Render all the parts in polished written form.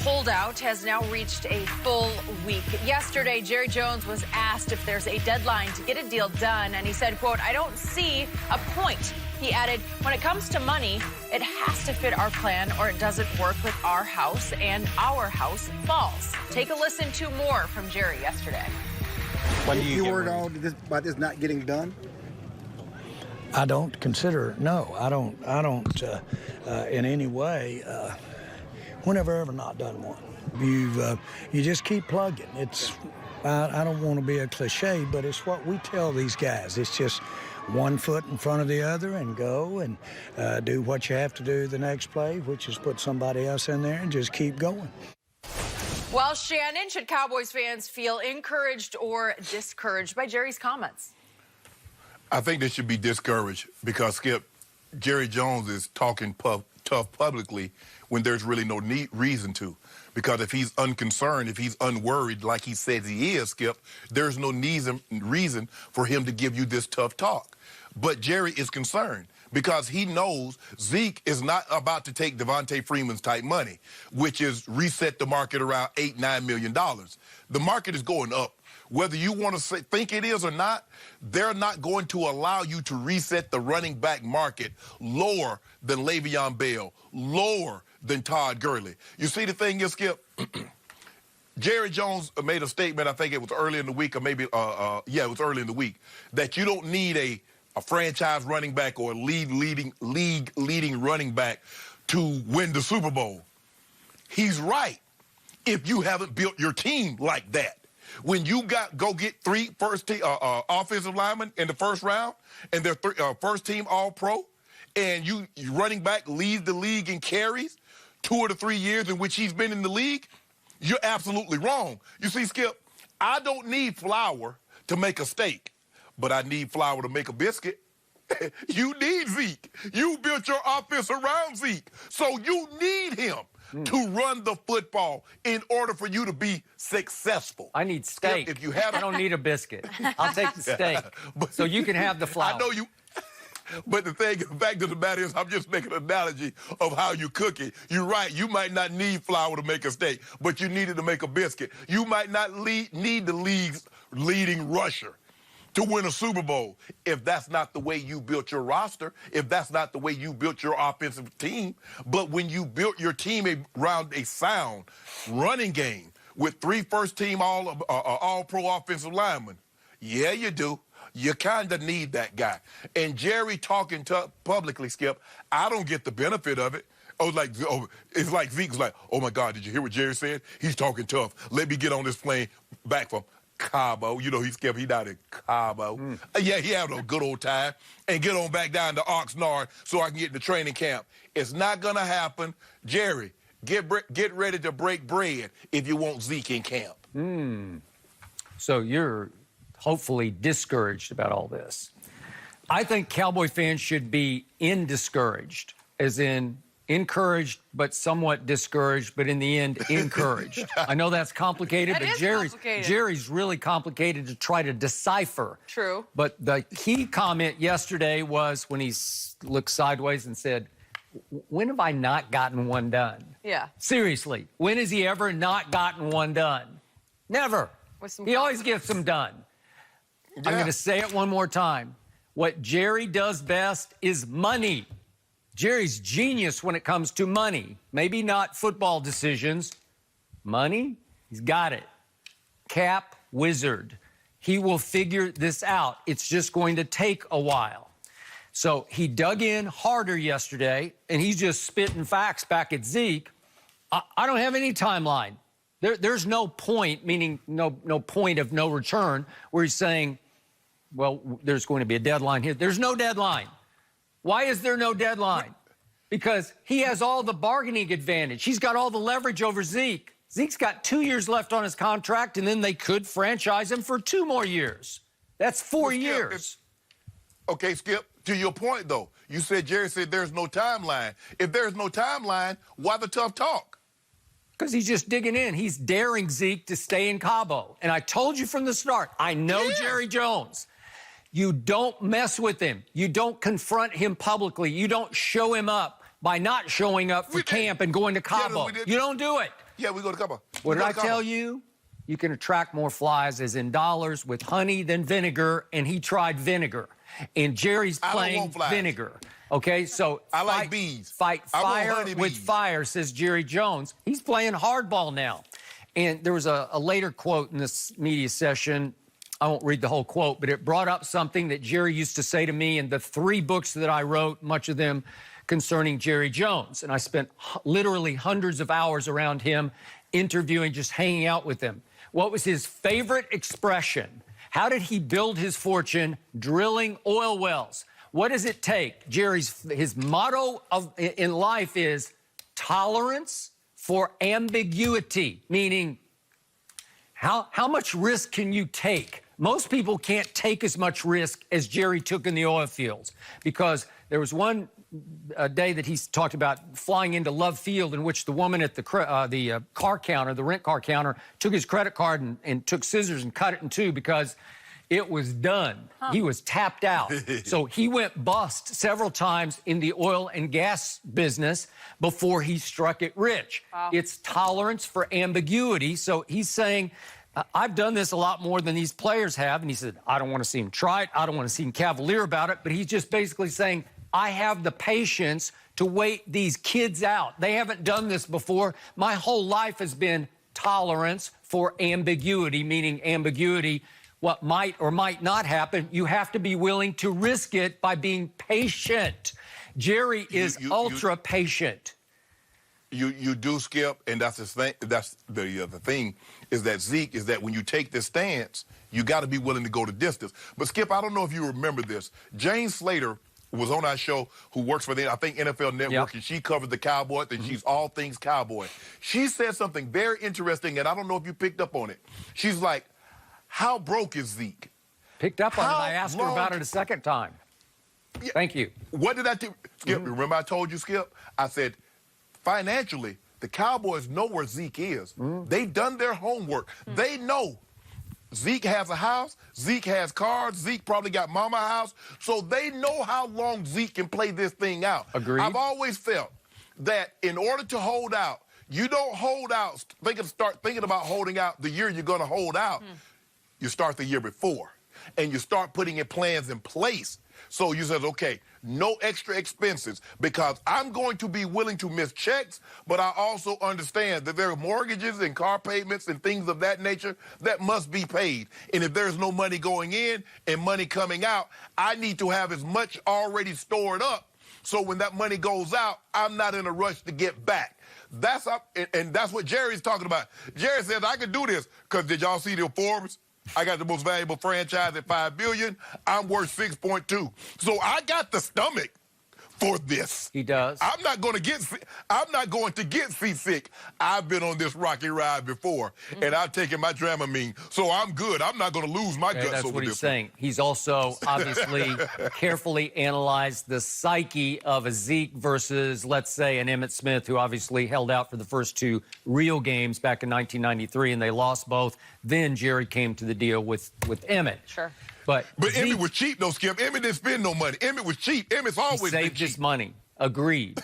holdout has now reached a full week. Yesterday, Jerry Jones was asked if there's a deadline to get a deal done, and he said, quote, "I don't see a point." He added, "When it comes to money, it has to fit our plan or it doesn't work with our house, and our house falls." Take a listen to more from Jerry yesterday. You worried about this not getting done? I don't consider, no, I don't in any way, whenever ever not done one. You just keep plugging. I don't want to be a cliche, but it's what we tell these guys. It's just one foot in front of the other and go and do what you have to do the next play, which is put somebody else in there and just keep going. Well, Shannon, should Cowboys fans feel encouraged or discouraged by Jerry's comments? I think they should be discouraged because, Skip, Jerry Jones is talking tough publicly when there's really no reason to. Because if he's unconcerned, if he's unworried like he says he is, Skip, there's no reason for him to give you this tough talk. But Jerry is concerned because he knows Zeke is not about to take Devontae Freeman's type money, which is reset the market around $8-9 million. The market is going up. Whether you want to think it is or not, they're not going to allow you to reset the running back market lower than Le'Veon Bell, lower than Todd Gurley. You see, the thing is, Skip, Jerry Jones made a statement, I think it was early in the week, or maybe, it was early in the week, that you don't need a franchise running back or a league-leading running back to win the Super Bowl. He's right if you haven't built your team like that. When you go get three first-team offensive linemen in the first round, and they're first-team All-Pro, and you running back leads the league in carries 2 of the 3 years in which he's been in the league, you're absolutely wrong. You see, Skip, I don't need flour to make a steak, but I need flour to make a biscuit. You need Zeke. You built your offense around Zeke, so you need him to run the football in order for you to be successful. I need steak. If you have, I don't need a biscuit. I'll take the steak. So you can have the flour. I know you. But the fact of the matter is, I'm just making an analogy of how you cook it. You're right. You might not need flour to make a steak, but you need it to make a biscuit. You might not need the league's leading rusher to win a Super Bowl if that's not the way you built your roster, if that's not the way you built your offensive team. But when you built your team around a sound running game with 3 first-team all-pro offensive linemen, yeah, you do. You kind of need that guy. And Jerry talking publicly, Skip, I don't get the benefit of it. It's like Zeke's like, oh, my God, did you hear what Jerry said? He's talking tough. Let me get on this plane back from Cabo. You know, he's down in Cabo. Yeah, he had a good old time. And get on back down to Oxnard so I can get in the training camp. It's not going to happen. Jerry, get ready to break bread if you want Zeke in camp. So you're hopefully discouraged about all this. I think Cowboy fans should be discouraged, as in encouraged but somewhat discouraged, but in the end, encouraged. I know that's complicated, but Jerry's really complicated to try to decipher. True. But the key comment yesterday was when he looked sideways and said, when have I not gotten one done? Yeah. Seriously, when has he ever not gotten one done? Never. He always gets them done. Yeah. I'm going to say it one more time. What Jerry does best is money. Jerry's genius when it comes to money. Maybe not football decisions. Money, he's got it. Cap wizard. He will figure this out. It's just going to take a while. So he dug in harder yesterday, and he's just spitting facts back at Zeke. I don't have any timeline. There's no point, meaning no point of no return, where he's saying, well, there's going to be a deadline here. There's no deadline. Why is there no deadline? Because he has all the bargaining advantage. He's got all the leverage over Zeke. Zeke's got 2 years left on his contract, and then they could franchise him for 2 more years. That's 4 years. Okay, Skip, to your point, though, you said Jerry said there's no timeline. If there's no timeline, why the tough talk? Because he's just digging in. He's daring Zeke to stay in Cabo. And I told you from the start, I know Jerry Jones. You don't mess with him. You don't confront him publicly. You don't show him up by not showing up for camp and going to Cabo. You don't do it. Yeah, we go to Cabo. What did I tell you? You can attract more flies, as in dollars, with honey than vinegar, and he tried vinegar. And Jerry's playing vinegar. Okay, so I like bees. Fight fire with fire, says Jerry Jones. He's playing hardball now. And there was a later quote in this media session. I won't read the whole quote, but it brought up something that Jerry used to say to me in the 3 books that I wrote, much of them concerning Jerry Jones. And I spent literally hundreds of hours around him, interviewing, just hanging out with him. What was his favorite expression? How did he build his fortune? Drilling oil wells. What does it take? His motto in life is tolerance for ambiguity, meaning how much risk can you take? Most people can't take as much risk as Jerry took in the oil fields, because there was one day that he talked about flying into Love Field, in which the woman at the car counter, the rent car counter, took his credit card and took scissors and cut it in 2 because it was done. He was tapped out. So he went bust several times in the oil and gas business before he struck it rich. Wow. It's tolerance for ambiguity. So he's saying, I've done this a lot more than these players have. And he said, I don't want to see him try it. I don't want to see him cavalier about it. But he's just basically saying, I have the patience to wait these kids out. They haven't done this before. My whole life has been tolerance for ambiguity, meaning ambiguity, what might or might not happen. You have to be willing to risk it by being patient. Jerry is ultra patient. You do, Skip, and that's the thing. That's the thing is that Zeke is that when you take this stance, you got to be willing to go the distance. But Skip, I don't know if you remember this. Jane Slater was on our show, who works for the, I think, NFL Network, and she covered the Cowboys, and she's all things Cowboy. She said something very interesting, and I don't know if you picked up on it. She's like, how broke is Zeke? Picked up on it. I asked her about it a second time. Yeah. Thank you. What did I do? Skip, remember I told you, Skip? I said, financially, the Cowboys know where Zeke is. They've done their homework. They know Zeke has a house. Zeke has cars. Zeke probably got mama a house. So they know how long Zeke can play this thing out. Agreed. I've always felt that in order to hold out, you don't hold out, start thinking about holding out the year you're going to hold out. You start the year before, and you start putting your plans in place. So you said, okay, no extra expenses, because I'm going to be willing to miss checks, but I also understand that there are mortgages and car payments and things of that nature that must be paid. And if there's no money going in and money coming out, I need to have as much already stored up, so when that money goes out, I'm not in a rush to get back. That's up, and that's what Jerry's talking about. Jerry says, I can do this, because did y'all see the Forbes? I got the most valuable franchise at $5 billion. I'm worth 6.2. So I got the stomach for this. He does. I'm not going to get seasick. I've been on this rocky ride before, and I've taken my Dramamine, so I'm good. I'm not going to lose my guts over this. That's what he's saying. He's also obviously carefully analyzed the psyche of a Zeke versus, let's say, an Emmitt Smith, who obviously held out for the first 2 real games back in 1993, and they lost both. Then Jerry came to the deal with Emmitt. Sure. But Emmitt was cheap, though, Skip. Emmitt didn't spend no money. Emmitt was cheap. Emmitt's always been cheap. Saved his money. Agreed.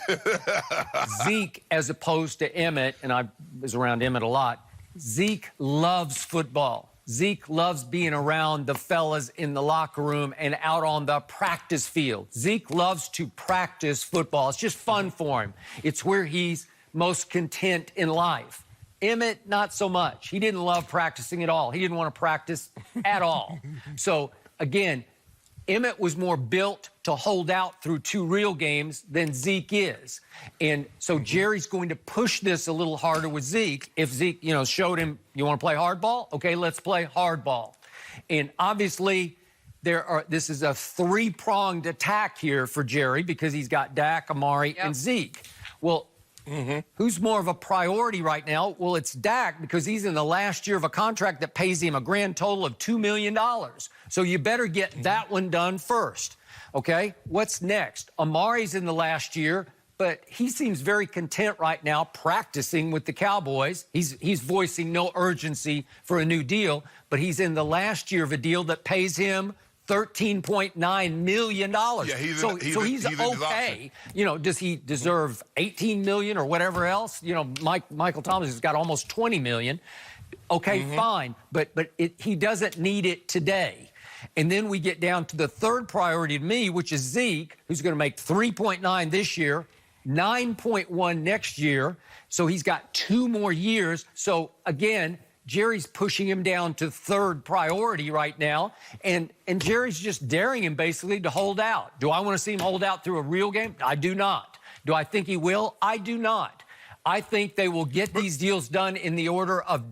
Zeke, as opposed to Emmitt, and I was around Emmitt a lot, Zeke loves football. Zeke loves being around the fellas in the locker room and out on the practice field. Zeke loves to practice football. It's just fun for him. It's where he's most content in life. Emmitt, not so much. He didn't love practicing at all. He didn't want to practice at all. So, again, Emmitt was more built to hold out through 2 real games than Zeke is. And so Jerry's going to push this a little harder with Zeke. If Zeke, showed him, you want to play hardball? Okay, let's play hardball. And obviously, this is a 3-pronged attack here for Jerry, because he's got Dak, Amari, and Zeke. Well, who's more of a priority right now? Well, it's Dak, because he's in the last year of a contract that pays him a grand total of $2 million. So you better get that one done first. Okay, what's next? Amari's in the last year, but he seems very content right now practicing with the Cowboys. He's voicing no urgency for a new deal, but he's in the last year of a deal that pays him $13.9 million. Yeah, he's okay. You know, does he deserve $18 million or whatever else? You know, Michael Thomas has got almost $20 million. Okay, fine, but he doesn't need it today. And then we get down to the third priority to me, which is Zeke, who's going to make 3.9 this year, 9.1 next year. So he's got 2 more years. So again, Jerry's pushing him down to third priority right now, and Jerry's just daring him basically to hold out. Do I want to see him hold out through a real game? I do not. Do I think he will? I do not. I think they will get these deals done in the order of